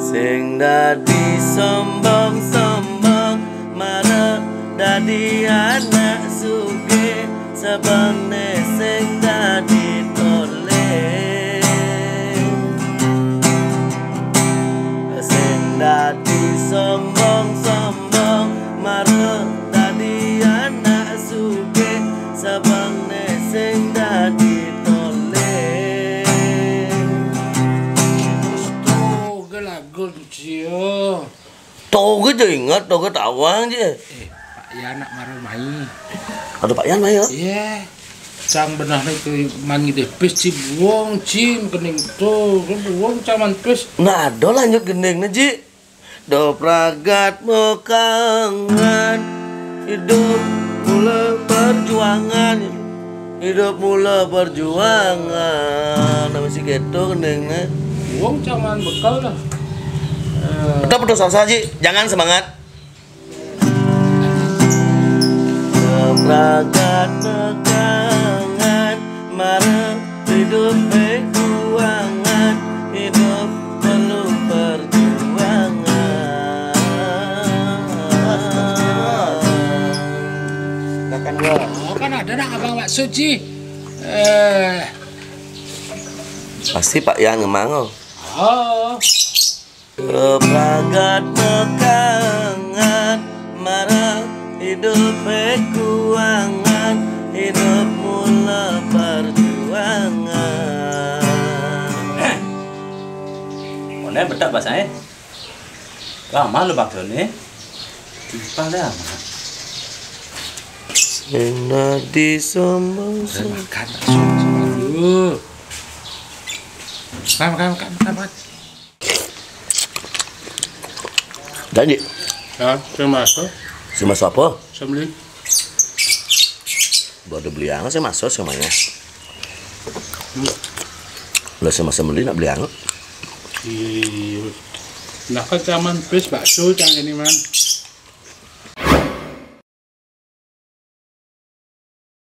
Sing dadi sombong-sombong marep dadi anak sugih sabane sing dadi tole. Sing dadi sombong-sombong marep dadi anak sugih sabane sing dadi tole. Lagu Cio. Tuh gue jadi ingat, tuh gue tawang aja. Pak Yan nak marah mai. Ada Pak Yan mai ya? Iya. Cang benah itu man gede pes cibuang cim kening tuh, buang caman pes. Nah, do lanjut gendeng Ji. Do pragat mekangan hidup mula perjuangan. Hidup mula perjuangan. Nama si keto gendengnya. Buang caman bekal dah. Kita putus asa Ji, jangan semangat. Pragat mekangan marah hidup perjuangan, hidup perlu perjuangan. Oh, kan ada nak abang Pak Suci. Pasti Pak Yan ngemangau. Oh. Pragat mekangan marah hidup perjuangan, hidup mula perjuangan. Ini bedak bahasanya. Lama lu maksudnya. Timpal dah. Sena di sombong. Makan dulu. Makan. Jadi, Ya, terima kasih. si mas apa? Sembeli. Baru beli anget sih masuk semuanya. Udah sama beli nak beli anget. Iya. Nah kan caman pes bakso cang ini man.